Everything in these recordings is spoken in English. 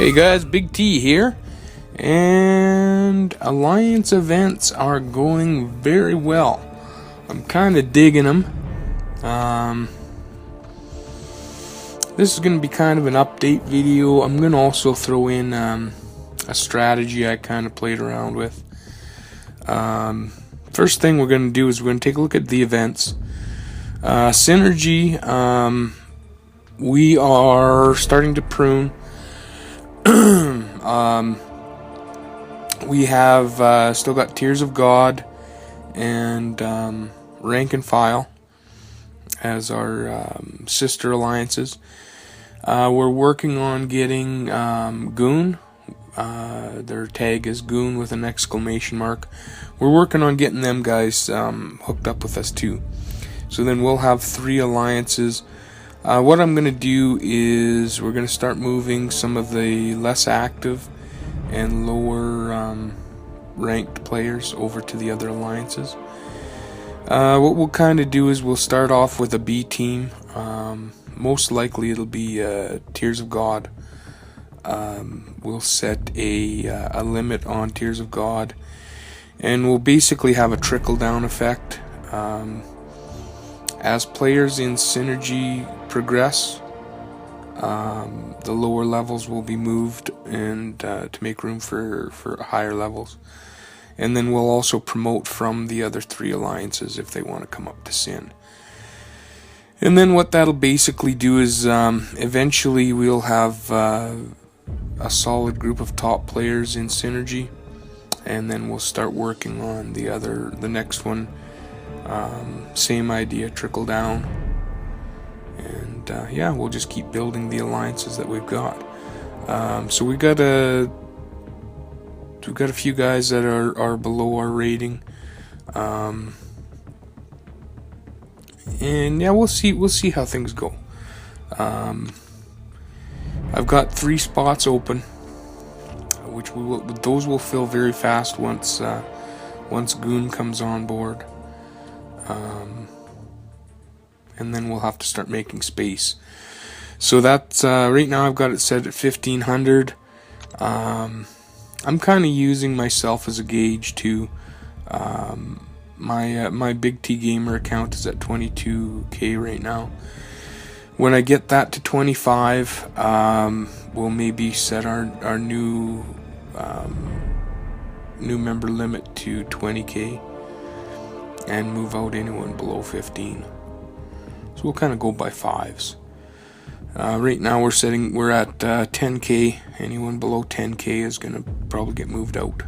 Hey guys, Big T here, and Alliance events are going very well. I'm kind of digging them. This is going to be kind of an update video. I'm going to also throw in a strategy I kind of played around with. First thing we're going to do is we're going to take a look at the events. Synergy, we are starting to prune. We have still got Tears of God and Rank and File as our sister alliances. We're working on getting Goon. Their tag is Goon with an exclamation mark. We're working on getting them guys hooked up with us too. So then we'll have 3 alliances. What I'm going to do is we're going to start moving some of the less active and lower ranked players over to the other alliances. What we'll kind of do is we'll start off with a B team. Most likely it'll be Tears of God. We'll set a limit on Tears of God, and we'll basically have a trickle down effect. As players in Synergy progress, the lower levels will be moved and to make room for higher levels. And then we'll also promote from the other 3 alliances if they want to come up to Sin. And then what that'll basically do is eventually we'll have a solid group of top players in Synergy, and then we'll start working on the next one. Same idea, trickle down, and yeah, we'll just keep building the alliances that we've got. So we got a few guys that are below our rating, and yeah, we'll see how things go. I've got 3 spots open, which those will fill very fast once Goon comes on board. And then we'll have to start making space. So that's right now I've got it set at 1500. I'm kind of using myself as a gauge too. My Big T Gamer account is at 22k right now. When I get that to 25, we'll maybe set our new member limit to 20k. And move out anyone below 15. So we'll kind of go by 5s. Right now we're at 10k. Anyone below 10k is gonna probably get moved out.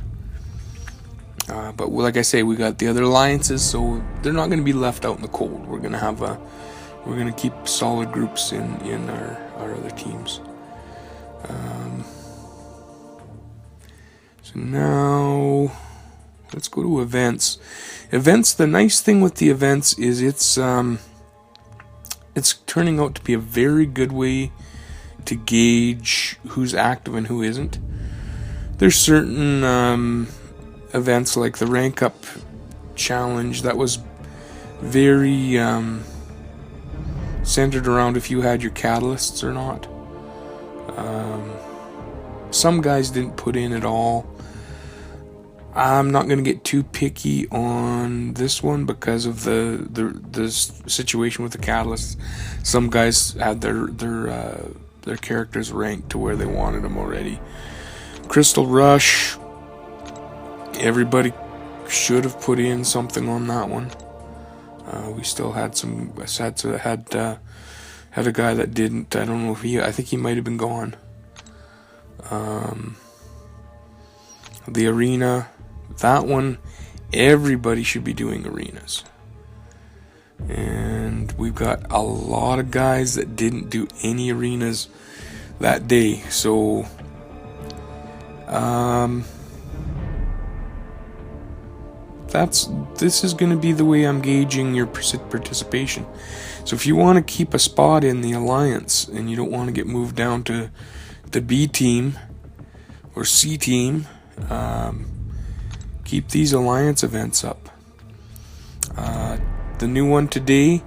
But like I say, we got the other alliances, so they're not gonna be left out in the cold. We're gonna keep solid groups in our other teams. So now let's go to events. Events, the nice thing with the events is it's turning out to be a very good way to gauge who's active and who isn't. There's certain events like the Rank Up Challenge that was very centered around if you had your catalysts or not. Some guys didn't put in at all. I'm not going to get too picky on this one because of the situation with the catalysts. Some guys had their characters ranked to where they wanted them already. Crystal Rush, everybody should have put in something on that one. We still had had a guy that didn't. I don't know if I think he might have been gone. The arena. That one, everybody should be doing arenas. And we've got a lot of guys that didn't do any arenas that day. So, this is going to be the way I'm gauging your participation. So if you want to keep a spot in the alliance and you don't want to get moved down to the B team or C team, keep these alliance events up. The new one today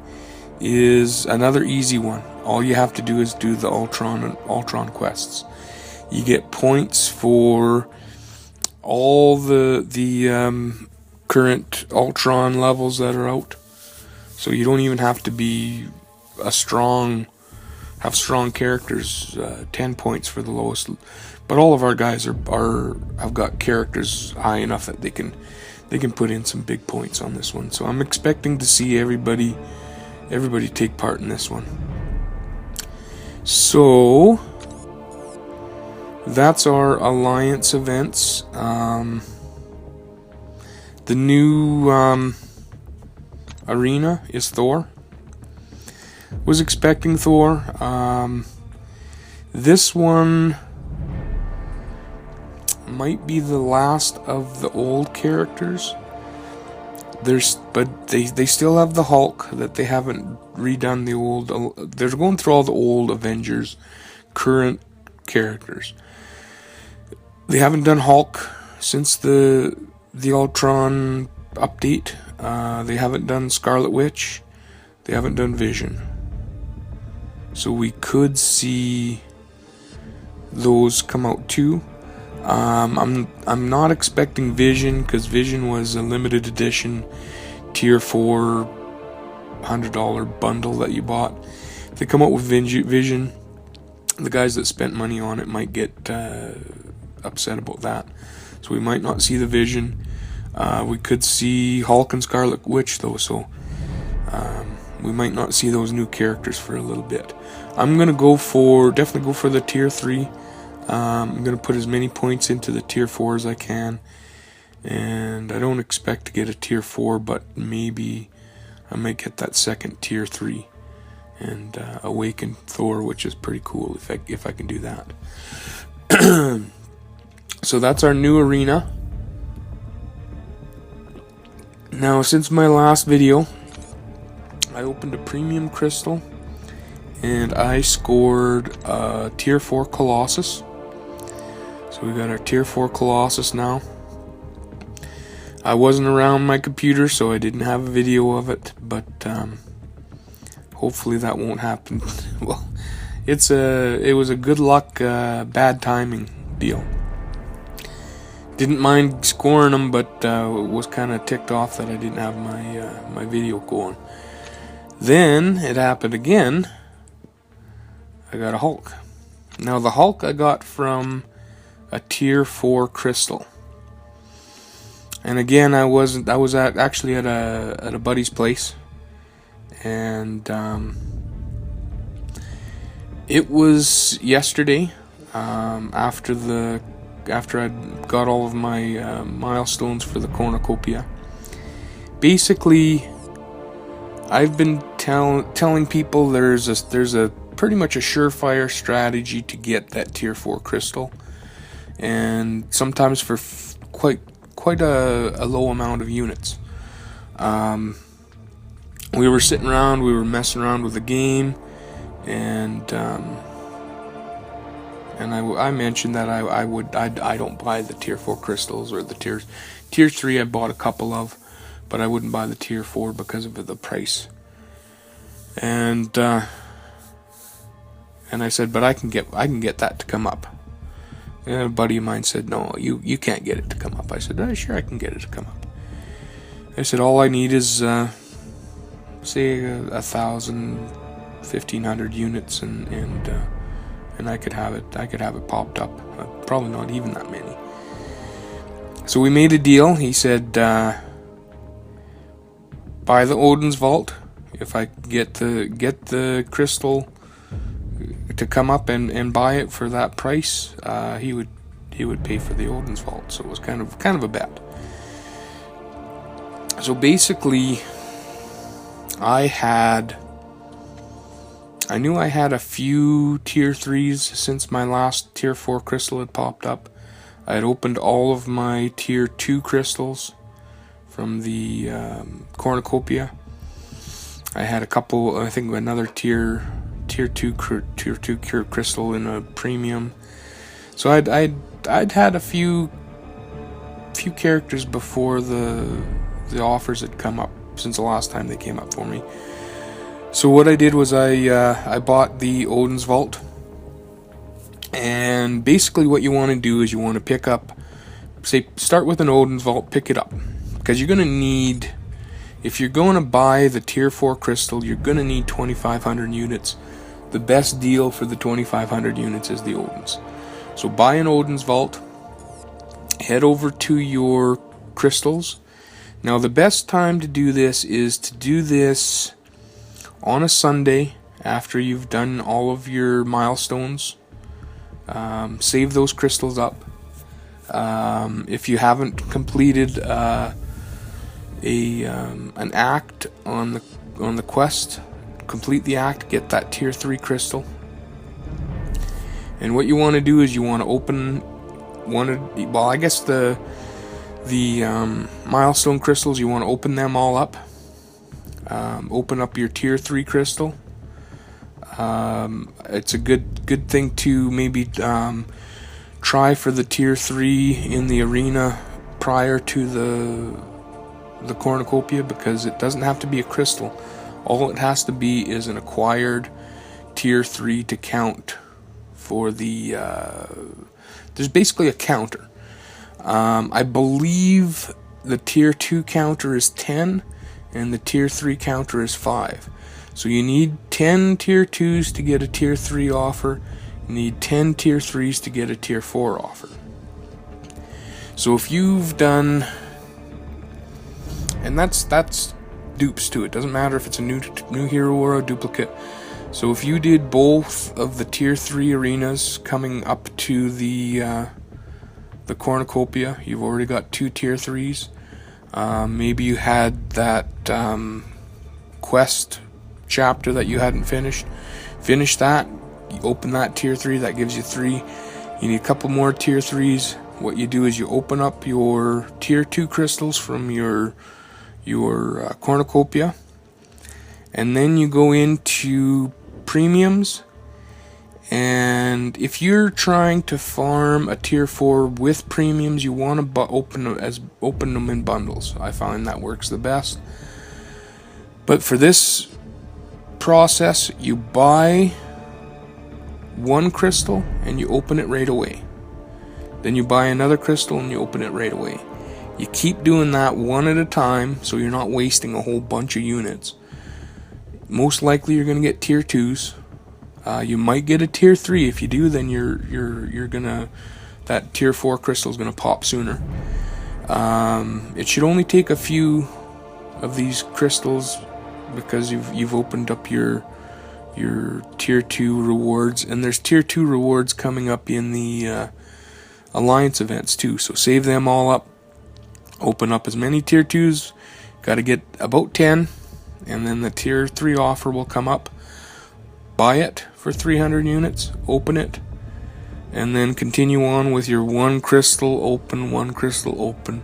is another easy one. All you have to do is do the Ultron quests. You get points for all the current Ultron levels that are out. So you don't even have to be have strong characters. 10 points for the lowest, but all of our guys have got characters high enough that they can put in some big points on this one. So I'm expecting to see everybody take part in this one. So that's our Alliance events. The new arena is Thor. Was expecting Thor. This one might be the last of the old characters. But they still have the Hulk that they haven't redone the old. They're going through all the old Avengers current characters. They haven't done Hulk since the Ultron update. They haven't done Scarlet Witch. They haven't done Vision. So we could see those come out too. I'm not expecting Vision, because Vision was a limited edition tier 4 $100 bundle that you bought. If they come out with Vision, the guys that spent money on it might get upset about that. So we might not see the Vision. We could see Hulk and Scarlet Witch though, so we might not see those new characters for a little bit. I'm gonna definitely go for the tier 3. I'm gonna put as many points into the tier 4 as I can, and I don't expect to get a tier 4, but maybe I might get that second tier 3 and awaken Thor, which is pretty cool if I can do that. So that's our new arena. Now, since my last video, I opened a premium crystal and I scored a tier 4 Colossus. So we got our tier 4 Colossus now. I wasn't around my computer, so I didn't have a video of it, but hopefully that won't happen. Well, it was a good luck, bad timing deal. Didn't mind scoring them, but was kind of ticked off that I didn't have my video going. Then it happened again. I got a Hulk. Now the Hulk I got from a tier 4 crystal. And again, I was actually at a buddy's place, and it was yesterday, after I got all of my milestones for the cornucopia. Basically, I've been telling people there's a pretty much a surefire strategy to get that tier 4 crystal, and sometimes for quite a low amount of units. We were sitting around, we were messing around with the game, and I mentioned that I don't buy the tier 4 crystals, or the tier 3 I bought a couple of, but I wouldn't buy the tier 4 because of the price. And I said, but I can get that to come up. And a buddy of mine said, no, you can't get it to come up. I said, oh, sure, I can get it to come up. I said, all I need is say 1,000, 1,500 units, and I could have it popped up. Probably not even that many. So we made a deal. He said, buy the Odin's Vault. If I get the crystal to come up and buy it for that price, he would pay for the Odin's Vault. So it was kind of a bet. So basically, I knew I had a few tier 3s since my last tier 4 crystal had popped up. I had opened all of my tier 2 crystals from the cornucopia. I had a couple, I think another tier 2 crystal in a premium. So I'd had a few characters before the offers had come up since the last time they came up for me. So what I did was I bought the Odin's Vault, And basically what you want to do is you want to pick up, say, start with an Odin's Vault, pick it up. Because you're going to need, if you're going to buy the Tier 4 crystal, you're going to need 2,500 units. The best deal for the 2,500 units is the Odin's. So buy an Odin's Vault, head over to your crystals. Now the best time to do this is to do this on a Sunday after you've done all of your milestones. Save those crystals up. If you haven't completed an act on the quest, complete the act, get that tier 3 crystal. And what you want to do is you want to open one of, well, I guess the milestone crystals, you want to open them all up. Open up your tier 3 crystal. It's a good thing to maybe try for the tier 3 in the arena prior to the cornucopia, because it doesn't have to be a crystal. All it has to be is an acquired tier 3 to count for the there's basically a counter. I believe the tier 2 counter is 10 and the tier 3 counter is 5. So you need 10 tier 2s to get a tier 3 offer. You need 10 tier 3s to get a tier 4 offer. So if you've done, and that's dupes too. It doesn't matter if it's a new hero or a duplicate. So if you did both of the tier 3 arenas coming up to the cornucopia, you've already got 2 tier 3s. Maybe you had that quest chapter that you hadn't finished. Finish that. You open that tier 3. That gives you 3. You need a couple more tier 3s. What you do is you open up your tier 2 crystals from your cornucopia, and then you go into premiums. And if you're trying to farm a tier 4 with premiums, you want to open them in bundles. I find that works the best. But for this process, you buy one crystal and you open it right away. Then you buy another crystal and you open it right away. You keep doing that one at a time, so you're not wasting a whole bunch of units. Most likely you're going to get tier 2s. You might get a tier 3. If you do, then you're gonna, that tier 4 crystal is gonna pop sooner. It should only take a few of these crystals, because you've opened up your tier 2 rewards, and there's tier 2 rewards coming up in the alliance events too. So save them all up. Open up as many tier 2s. Got to get about 10, and then the tier 3 offer will come up. Buy it for 300 units, open it, and then continue on with your one crystal open,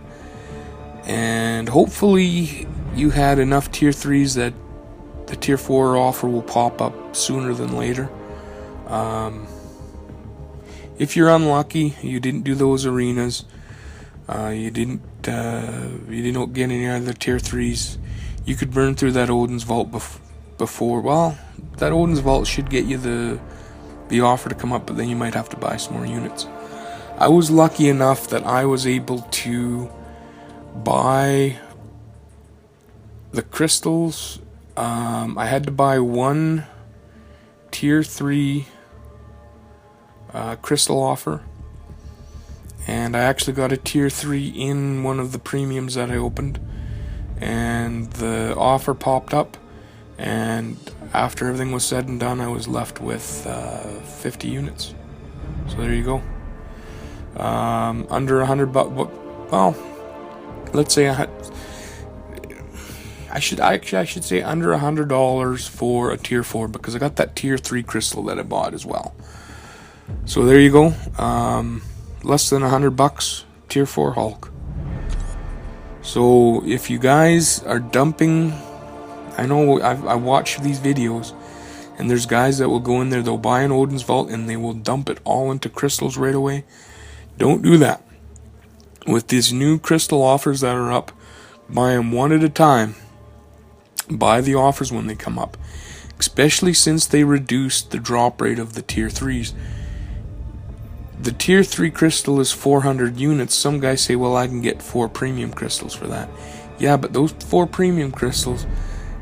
and hopefully you had enough tier 3s that the tier 4 offer will pop up sooner than later. If you're unlucky, you didn't do those arenas, you didn't get any other tier 3s, you could burn through that Odin's Vault before. Well, that Odin's Vault should get you the offer to come up, but then you might have to buy some more units. I was lucky enough that I was able to buy the crystals. I had to buy one tier 3 crystal offer, and I actually got a tier 3 in one of the premiums that I opened, and the offer popped up, and after everything was said and done, I was left with 50 units. So there you go. Under $100. Well, let's say I should say under $100 for a tier 4, because I got that tier 3 crystal that I bought as well. So there you go. Less than $100, tier 4 Hulk. So if you guys are dumping, I know I watch these videos, and there's guys that will go in there, they'll buy an Odin's Vault, and they will dump it all into crystals right away. Don't do that. With these new crystal offers that are up, buy them one at a time. Buy the offers when they come up, especially since they reduced the drop rate of the tier 3s. the tier 3 crystal is 400 units. Some guys say, well, I can get 4 premium crystals for that. Yeah, but those 4 premium crystals,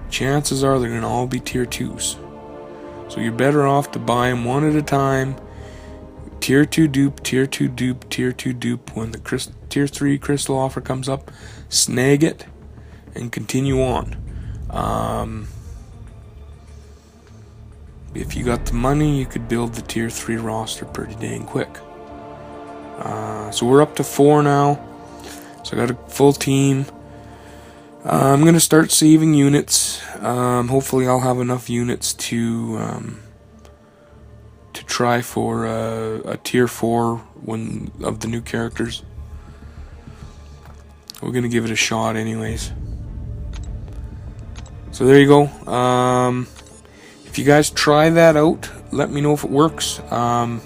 chances are they're going to all be tier 2s. So you're better off to buy them one at a time. Tier 2 dupe, tier 2 dupe, tier 2 dupe. When the tier 3 crystal offer comes up, snag it and continue on. If you got the money, you could build the tier 3 roster pretty dang quick. So we're up to 4 now. So I got a full team. I'm going to start saving units. Hopefully I'll have enough units to try for a tier 4 one of the new characters. We're going to give it a shot anyways. So there you go. If you guys try that out, let me know if it works. I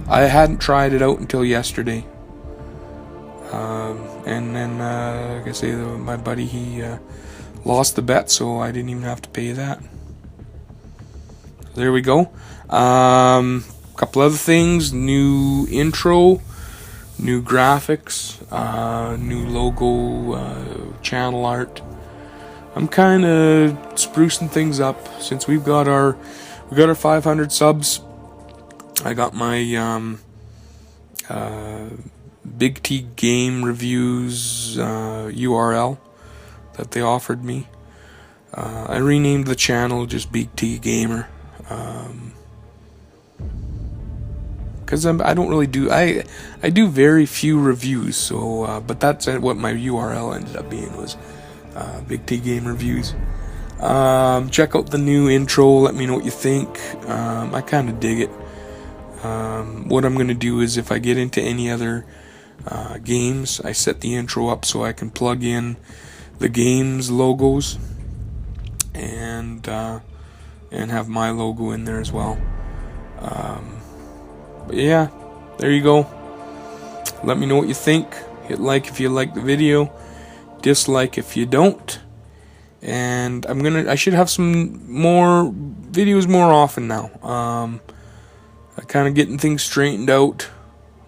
hadn't tried it out until yesterday. And then, like I say, my buddy, he lost the bet, so I didn't even have to pay that. There we go. Couple other things: new intro, new graphics, new logo, channel art. I'm kind of sprucing things up since we got our 500 subs. I got my Big T Game Reviews URL that they offered me. I renamed the channel just Big T Gamer. Because I don't really do, I do very few reviews, so but that's what my URL ended up being, was Big T Game Reviews. Check out the new intro, let me know what you think. I kind of dig it. What I'm going to do is, if I get into any other games, I set the intro up so I can plug in the game's logos and have my logo in there as well. But yeah, there you go. Let me know what you think. Hit like if you like the video, dislike if you don't. And I should have some more videos more often now. I'm kind of getting things straightened out.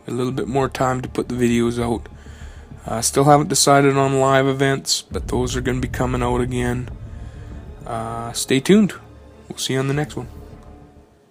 A little bit more time to put the videos out. Still haven't decided on live events, but those are going to be coming out again. Stay tuned. We'll see you on the next one.